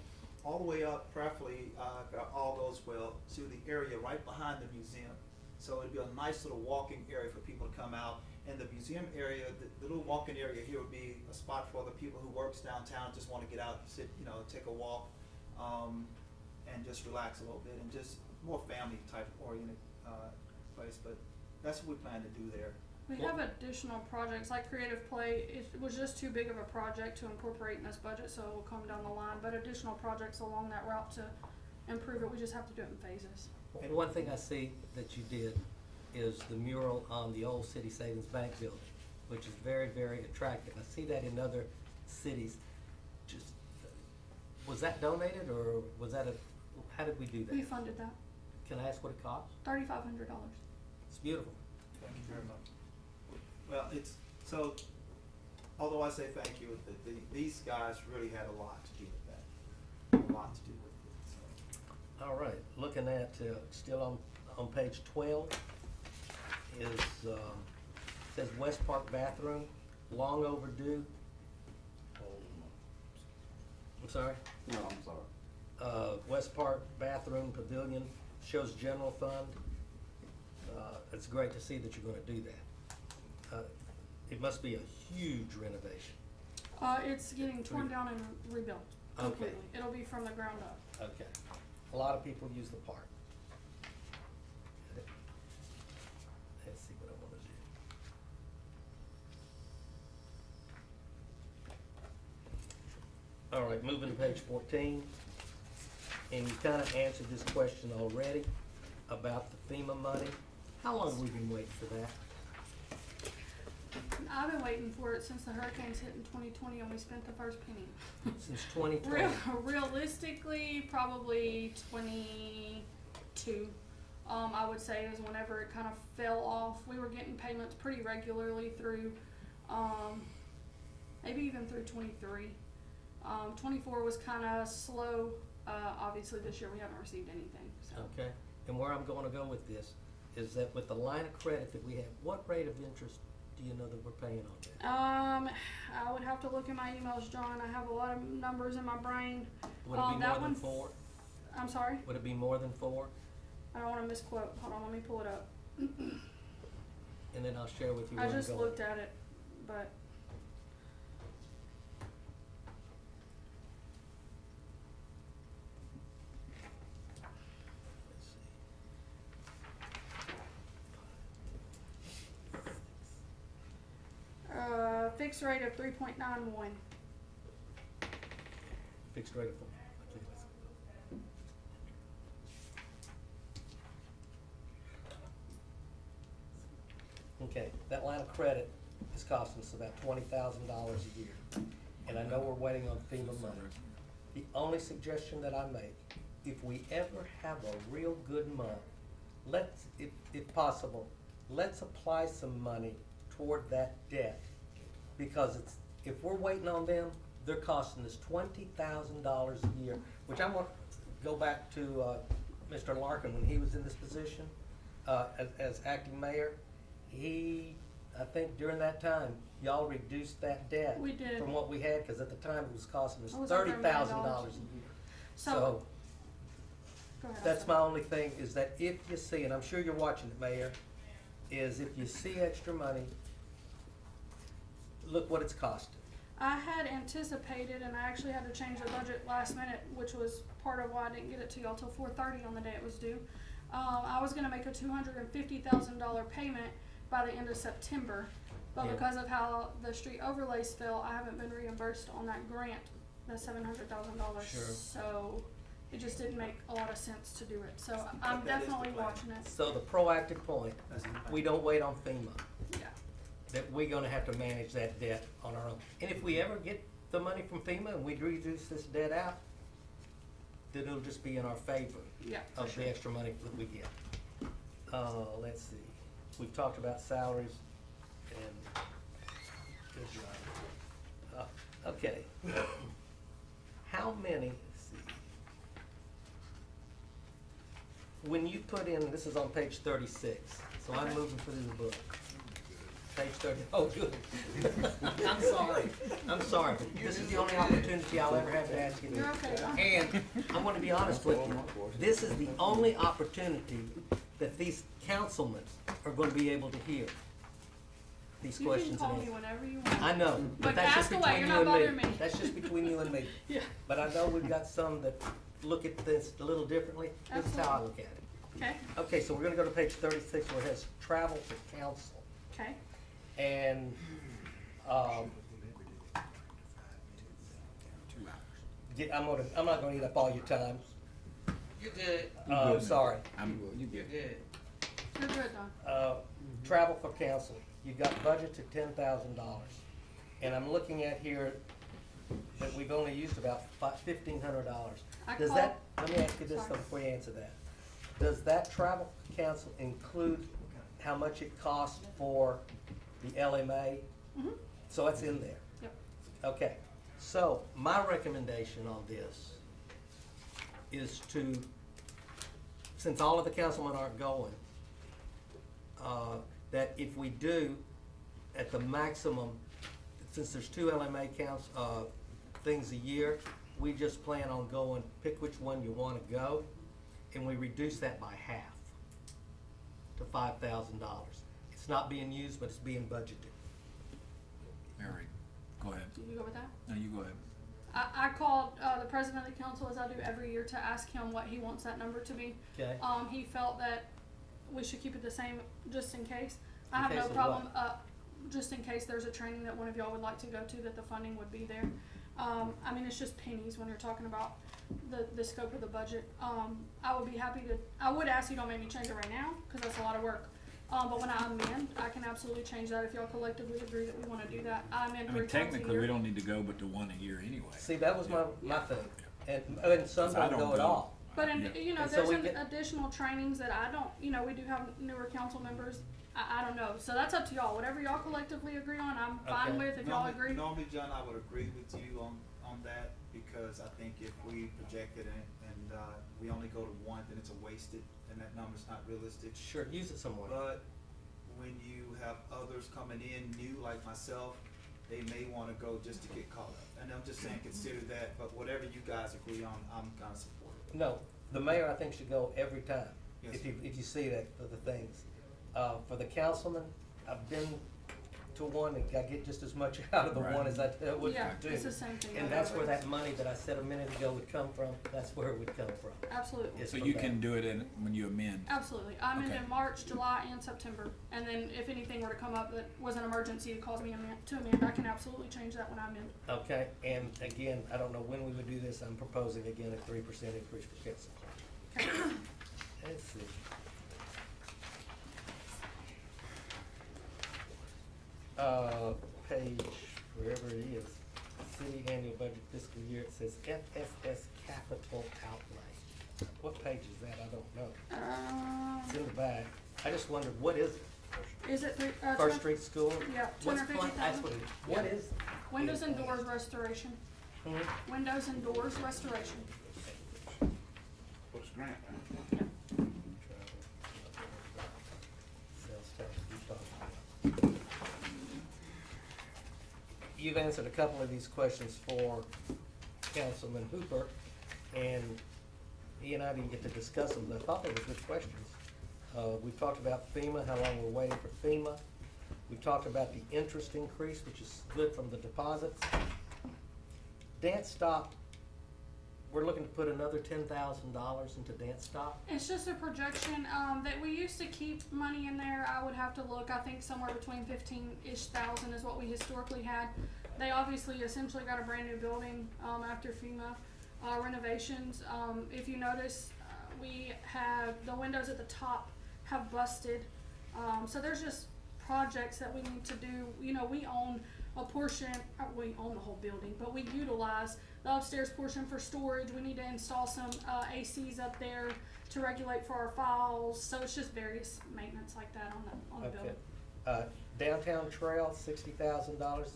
all the way up, preferably, if all goes well, to the area right behind the museum. So it'd be a nice little walking area for people to come out. And the museum area, the little walking area here would be a spot for the people who works downtown, just want to get out, sit, you know, take a walk, and just relax a little bit, and just more family type oriented place. But that's what we plan to do there. We have additional projects like Creative Play. It was just too big of a project to incorporate in this budget, so it will come down the line. But additional projects along that route to improve it, we just have to do it in phases. And one thing I see that you did is the mural on the old City Savings Bank building, which is very, very attractive. I see that in other cities. Just, was that donated, or was that how did we do that? We funded that, Can I ask what it cost? $3,500. It's beautiful. Thank you very much. Well, it's, so, although I say thank you, these guys really had a lot to do with that. A lot to do with it, so. All right, looking at, still on page 12 is, says West Park bathroom, long overdue. I'm sorry? No, I'm sorry. West Park bathroom pavilion shows general fund. It's great to see that you're gonna do that. It must be a huge renovation. It's getting torn down and rebuilt Okay. completely. It'll be from the ground up. Okay. A lot of people use the park. Let's see what I wanna do. All right, moving to page 14. And you kinda answered this question already about the FEMA money. How long have we been waiting for that? I've been waiting for it since the hurricanes hit in 2020 and we spent the first penny. Since 2020? Realistically, probably 22. I would say is whenever it kind of fell off. We were getting payments pretty regularly through, maybe even through 23. 24 was kind of slow. Obviously this year we haven't received anything, so. Okay, and where I'm gonna go with this is that with the line of credit that we have, what rate of interest do you know that we're paying on that? I would have to look at my emails, John. I have a lot of numbers in my brain. Would it be that more than one- 4? I'm sorry? Would it be more than 4? I don't wanna misquote. Hold on, let me pull it up. And then I'll share with you where I I'm just going. looked at it, but. Let's see. Fixed rate of 3.91. Fixed rate of 4. Okay, that line of credit is costing us about $20,000 a year. And I know we're waiting on FEMA money. The only suggestion that I make, if we ever have a real good month, let's, if possible, let's apply some money toward that debt. Because it's, if we're waiting on them, they're costing us $20,000 a year, which I want to go back to Mr. Larkin when he was in this position as acting mayor. I think during that time, y'all reduced that debt. We did. From what we had, cause at the time it was costing us It was over $1 million. $30,000 a year. So, go ahead. That's my only thing, is that if you see, and I'm sure you're watching it, Mayor, is if you see extra money, look what it's costing. I had anticipated, and I actually had to change the budget last minute, which was part of why I didn't get it to y'all till 4:30 on the day it was due. I was gonna make a $250,000 payment by the end of September, but Yeah. because of how the street overlays fell, I haven't been reimbursed on that grant, the $700,000. Sure. So it just didn't make a lot of sense to do it. So I'm But that is the definitely plan. watching it. So the proactive point, That's the plan. we don't wait on FEMA, Yeah. that we're gonna have to manage that debt on our own. And if we ever get the money from FEMA and we reduce this debt out, then it'll just be in our favor Yeah. For of sure. the extra money that we get. Let's see, we've talked about salaries and, good job. Okay. How many, let's see. When you put in, this is on page 36, so I'm Okay. moving through the book. Page 30, oh, good. I'm sorry, but this is the only opportunity I'll ever have to ask you You're this. okay. Don. And I'm gonna be honest with you, this is the only opportunity that these councilmen are gonna be able to hear these You can questions call and me answers. whenever you want. I know, But but that's just ask away, between you're you not and me. bothering me. That's just between you and me. Yeah. But I know we've got some that look at this a little differently. This is how I look at it. Okay. Okay, so we're gonna go to page 36 where it has travel for council. Okay. And, I'm not gonna eat up all your time. You're good. Sorry. You're good. You're good, Don. Travel for council, you've got budgets at $10,000. And I'm looking at here that we've only used about $1,500. I Does called- that, let me ask you this Sorry. though before you answer that. Does that travel for council include how much it costs for the LMA? Mhm. So that's in there. Yep. Okay, so my recommendation on this is to, since all of the councilmen aren't going, that if we do, at the maximum, since there's 2 LMA things a year, we just plan on going, pick which one you wanna go, and we reduce that by half to $5,000. It's not being used, but it's being budgeted. Mary, go ahead. You go with that? No, you go ahead. I called the president of the council, as I do every year, to ask him what he wants that number to be. Okay. He felt that we should keep it the same, just in case. I In have no case of problem, just in case there's a training that one of y'all would like to go to, that the funding would be there. I mean, it's just pennies when you're talking about the scope of the budget. I would be happy to, I would ask you don't make me change it right now, cause that's a lot of work. But when I amend, I can absolutely change that if y'all collectively agree that we wanna do that. I amend I 3 mean, times a year. technically, we don't need to go but to one a year anyway. See, that was my thing, and some 'Cause I don't go at all. But, Yeah. you know, And so there's we an get- additional trainings that I don't, you know, we do have newer council members, I don't know, so that's up to y'all, whatever y'all collectively agree on, I'm fine Okay. with, if y'all agree. Normally, John, I would agree with you on that, because I think if we project it and we only go to one, then it's a wasted, and that number's not realistic. Sure, use it somewhere. But when you have others coming in new, like myself, they may wanna go just to get caught up. And I'm just saying, consider that, but whatever you guys agree on, I'm kinda supportive. No, the mayor, I think, should go every time, Yes, if sir. you see that, for the things. For the councilman, I've been to one, and I get just as much out of the Right. one as I would Yeah, do. it's the same thing. And that's where that money that I said a minute ago would come from, that's where it would come from. Absolutely, It's So from you that. can do it when you amend. absolutely, I'm Okay. in March, July, and September, and then if anything were to come up that was an emergency that caused me to amend, I can absolutely change that when I'm in. Okay, and again, I don't know when we would do this, I'm proposing again a 3% increase for council. Okay. Let's see. Page, wherever it is, city annual budget fiscal year, it says FSS capital outlay. What page is that? I don't know. It's in the back. I just wondered, what is it? Is it First Street School? Yeah, What's 250,000. that's what it is. What is? Windows and doors restoration, Hmm? windows and doors restoration. What's grant? Sales tax, we talked about. You've answered a couple of these questions for Councilman Hooper, and he and I didn't get to discuss them, but I thought they were good questions. We've talked about FEMA, how long we're waiting for FEMA. We've talked about the interest increase, which is good from the deposits. Dance Stop, we're looking to put another $10,000 into Dance Stop. It's just a projection, that we used to keep money in there. I would have to look, I think somewhere between 15-ish thousand is what we historically had. They obviously essentially got a brand new building, after FEMA, renovations. If you notice, we have, the windows at the top have busted. So there's just projects that we need to do. You know, we own a portion, we own the whole building, but we utilize the upstairs portion for storage. We need to install some ACs up there to regulate for our files. So it's just various maintenance like that on the building. Downtown Trail, $60,000.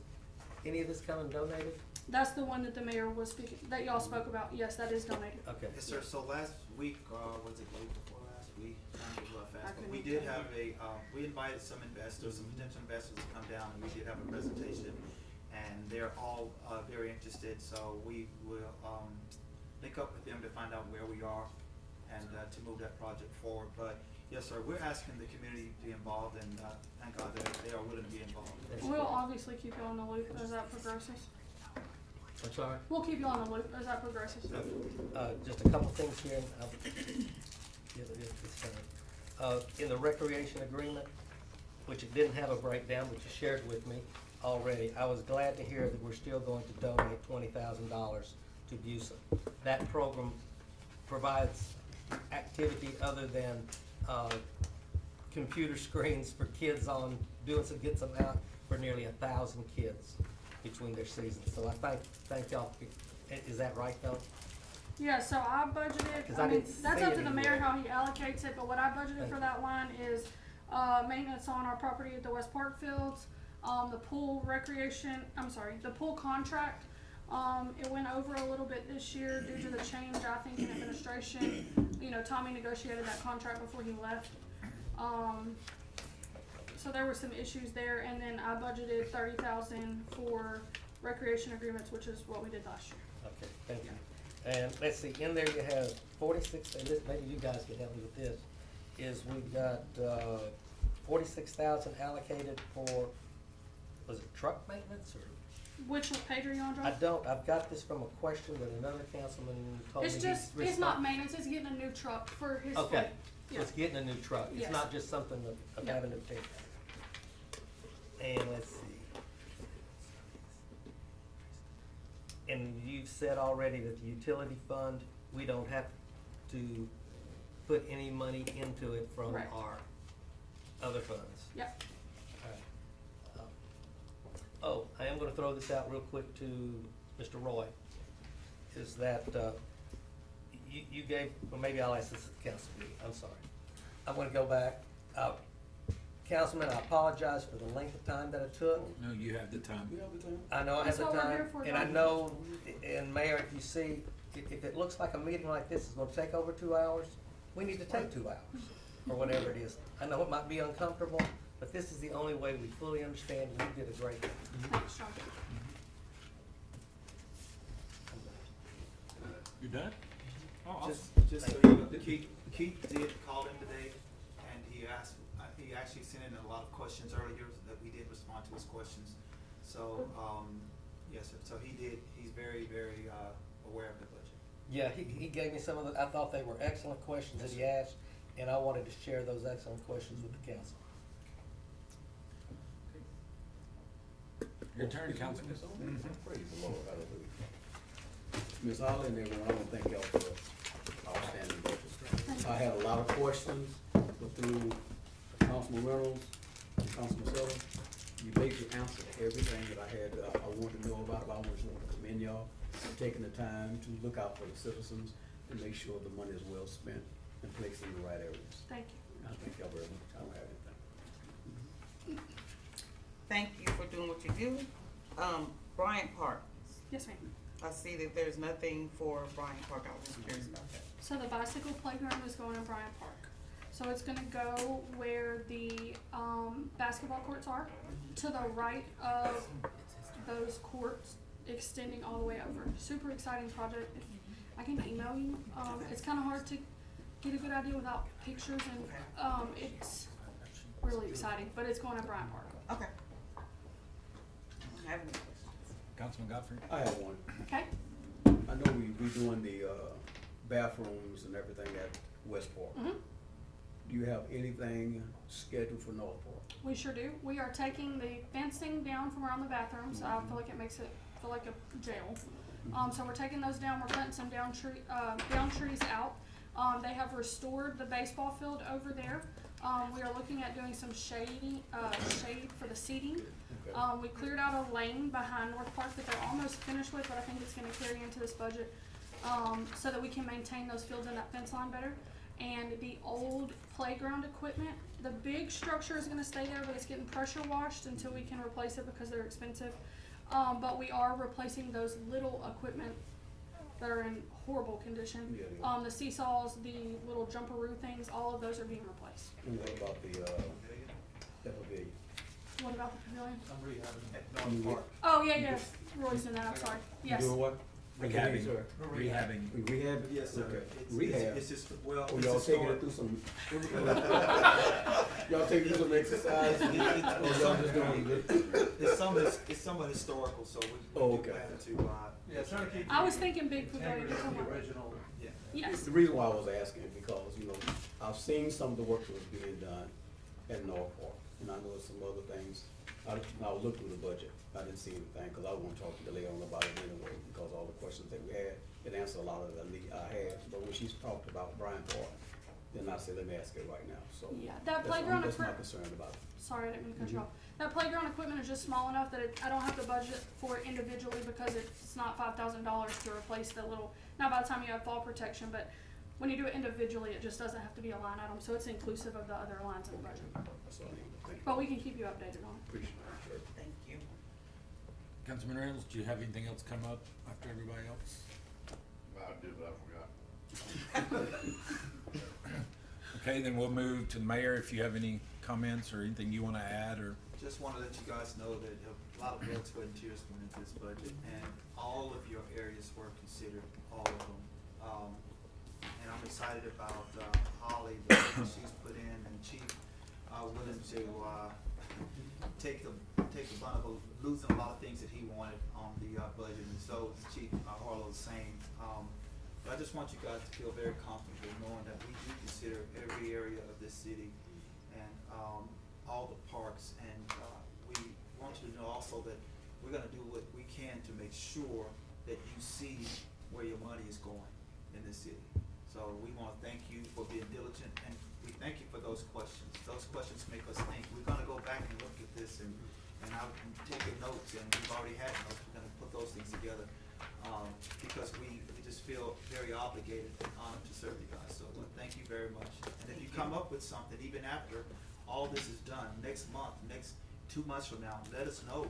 Any of this coming donated? That's the one that the mayor was speaking, that y'all spoke about. Yes, that is donated. Okay. Yes, sir. So last week, was it the week before last week? Time goes a lot fast, but we couldn't did have a, we invited some investors, some potential investors to come down, and we did have a presentation, and they're all, very interested, so we will, link up with them to find out where we are and, to move that project forward. But, yes, sir, we're asking the community to be involved, and, thank God they are willing to be involved. We'll obviously keep you on the loop as that progresses. I'm sorry? We'll keep you on the loop as that progresses. Just a couple things here, and I'll give it this time. In the recreation agreement, which it didn't have a breakdown, but you shared with me already, I was glad to hear that we're still going to donate $20,000 to BUSA. That program provides activity other than, computer screens for kids on, gets them out for nearly 1,000 kids between their seasons. So I thank y'all. Is that right though? Yeah, so I budgeted, 'Cause I I mean, didn't that's see up it to the mayor anywhere. how he allocates it, but what I budgeted for that line is, maintenance on our property at the West Park Fields, the pool the pool contract. It went over a little bit this year due to the change, I think, in administration. You know, Tommy negotiated that contract before he left. So there were some issues there, and then I budgeted $30,000 for recreation agreements, which is what we did last year. Okay, thank you. And let's see, in there you have 46, and this, maybe you guys can help me with this, is we've got, 46,000 allocated for, was it truck maintenance or? Which page are you on, I John? I've got this from a question that another councilman told me. It's he's just, it's not respon- maintenance, it's getting a new truck for his fleet. Okay, so Yeah. it's getting a new truck, it's Yes. not just something of Yeah. having to take. And let's see. And you've said already that the utility fund, we don't have to put any money into it from Correct. our other funds. Yep. Alright. Oh, I am gonna throw this out real quick to Mr. Roy, is that, you gave, well, maybe I'll ask this at the council meeting, I'm sorry. I'm gonna go back, Councilman, I apologize for the length of time that it took. No, you have the time. I know I have That's the what we're time, here for, and I John. know, and Mayor, if you see, if it looks like a meeting like this is gonna take over 2 hours, we need to take 2 hours, or whatever it is. I know it might be uncomfortable, but this is the only way we fully understand, and you did a great job. Thanks, John. You done? Oh, Just so you know, Keith did call in today, and he actually sent in a lot of questions earlier that we did respond to his questions. So, yes, sir, so he's very, very, aware of the budget. Yeah, he gave me some of the, I thought they were excellent questions that he asked, and I wanted to share those excellent questions with the council. Your turn, Councilman. Praise the Lord, hallelujah. Ms. Holly and everyone, I want to thank y'all for outstanding work. I had a lot of questions, but through Councilman Reynolds, Councilman Sellers, you basically answered everything that I had, I wanted to know about, but I just want to commend y'all for taking the time to look out for the citizens and make sure the money is well spent and placed in the right areas. Thank you. I thank y'all very much. I don't have anything. Thank you for doing what you do. Bryant Park, Yes, ma'am. I see that there's nothing for Bryant Park. I was just curious about that. So the bicycle playground is going in Bryant Park. So it's gonna go where the, basketball courts are, to the right of those courts, extending all the way over. Super exciting project. I can email you. It's kinda hard to get a good idea without pictures and, it's really exciting, but it's going at Bryant Park. Okay. I have any questions. Councilman Godfrey? I have one. Okay? I know we doing the, bathrooms and everything at Westport. Mhm. Do you have anything scheduled for Northport? We sure do. We are taking the fencing down from around the bathrooms. I feel like it makes it feel like a jail. So we're taking those down. We're cutting some down trees out. They have restored the baseball field over there. We are looking at doing some shade for the seating. Okay. We cleared out a lane behind North Park that they're almost finished with, but I think it's gonna carry into this budget, so that we can maintain those fields and that fence line better. And the old playground equipment, the big structure is gonna stay there, but it's getting pressure washed until we can replace it because they're expensive. But we are replacing those little equipment that are in horrible condition. Yeah, yeah. The seesaws, the little jumperoo things, all of those are being replaced. And what about the pavilion? What about the pavilion? I'm rehabbing at North Park. Oh, yeah, Roy's doing that, I'm sorry. You Yes. doing what? Rehabbing. Sir. Rehabbing. We rehab? Yes, sir. Okay. It's- Rehab? It's just, well, Oh, it's y'all taking it historic. through some, y'all taking it through some exercise? Or y'all just doing it? It's somewhat historical, so we Oh, do okay. plan to, Yeah, trying to keep. I was thinking big pavilion. integrity of the original. yeah. Yes. The reason why I was asking, because, you know, I've seen some of the work that was being done at Northport, and I know some other things. I looked through the budget, I didn't see anything, because I want to talk to Leon about it anyway, because all the questions that we had, it answered a lot of the need I had. But when she's talked about Bryant Park, then I said, let me ask it right now, so. Yeah, that playground That's my equipment, concern about it. sorry, I didn't mean to cut you off. That playground equipment is just small enough that I don't have to budget for it individually because it's not $5,000 to replace the little, now by the time you have fall protection, but when you do it individually, it just doesn't have to be a line item, so it's inclusive of the other lines in the budget. That's all I need. Thank you. But we can keep you updated on it. Appreciate it. Sure. Thank you. Councilman Reynolds, do you have anything else come up after everybody else? I did, but I forgot. Okay, then we'll move to the mayor if you have any comments or anything you wanna add or. Just want to let you guys know that a lot of blood, sweat, and tears went into this budget, and all of your areas were considered, all of them. And I'm excited about Holly, the work she's put in, and Chief willing to take the brunt of losing a lot of things that he wanted on the budget, and so is Chief Harlow the same. But I just want you guys to feel very comfortable knowing that we do consider every area of this city and all the parks, and we want you to know also that we're gonna do what we can to make sure that you see where your money is going in this city. So we wanna thank you for being diligent, and we thank you for those questions. Those questions make us think. We're gonna go back and look at this, and I can take your notes, and we've already had notes, we're gonna put those things together, because we just feel very obligated and honored to serve you guys. So thank you very much. And if you come up with something, even after all this is done, next month, next 2 months from now, let us know.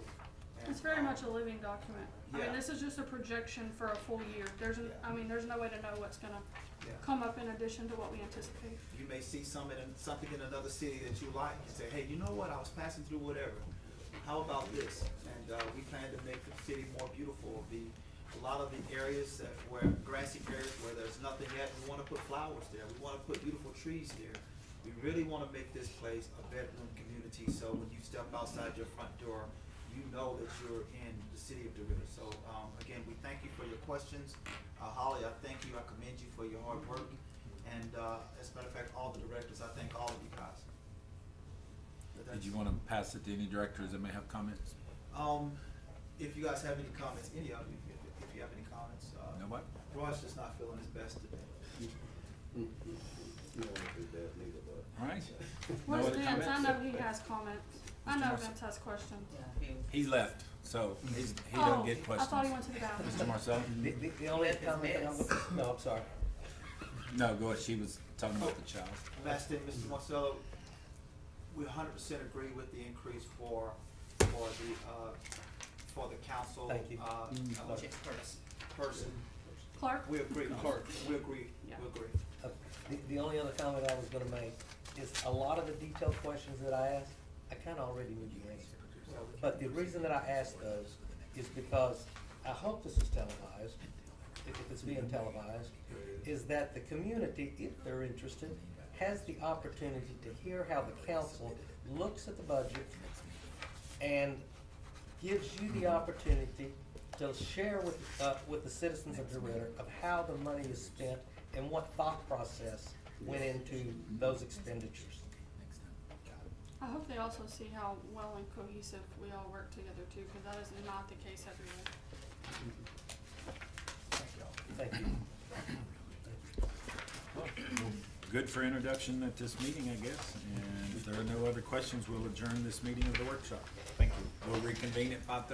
And, It's very much a living document. I mean, yeah. this is just a projection for a full year. There's no way to know what's gonna Yeah. come up in addition to what we anticipate. You may see something in another city that you like and say, hey, you know what, I was passing through whatever. How about this? And we plan to make the city more beautiful. A lot of the areas where grassy areas where there's nothing yet, we want to put flowers there. We want to put beautiful trees there. We really want to make this place a bedroom community, so when you step outside your front door, you know that you're in the city of DeRidder. So again, we thank you for your questions. Holly, I thank you. I commend you for your hard work. And as a matter of fact, all the directors, I thank all of you guys. But Did you that's- wanna pass it to any directors that may have comments? If you guys have any comments, any of you, if you have any comments, Nobody? Roy's just not feeling his best today. You don't want to do that neither, but. Alright. Where's other Vince? I comments? know he has comments. I Mr. know Marcel? Vince has questions. He left, so he doesn't Oh, get I questions. thought he went to the bathroom. Mr. Marcel? The only comment that I'm, no, I'm sorry. No, go ahead, she was talking about the child. Last thing, Mr. Marcello, we 100% agree with the increase for the council. Thank you. Person. Clark? We agree. Clerk. We agree. Yeah. We agree. The only other comment I was gonna make is a lot of the detailed questions that I asked, I kinda already knew the answer. But the reason that I asked those is because I hope this is televised, if it's being televised, is that the community, if they're interested, has the opportunity to hear how the council looks at the budget and gives you the opportunity to share with the citizens of DeRidder of how the money is spent and what thought process went into those expenditures. I hope they also see how well and cohesive we all work together too, cause that is not the case everywhere. Thank you. Good for introduction at this meeting, I guess, and if there are no other questions, we'll adjourn this meeting of the workshop. Thank you. We'll reconvene at 5:30.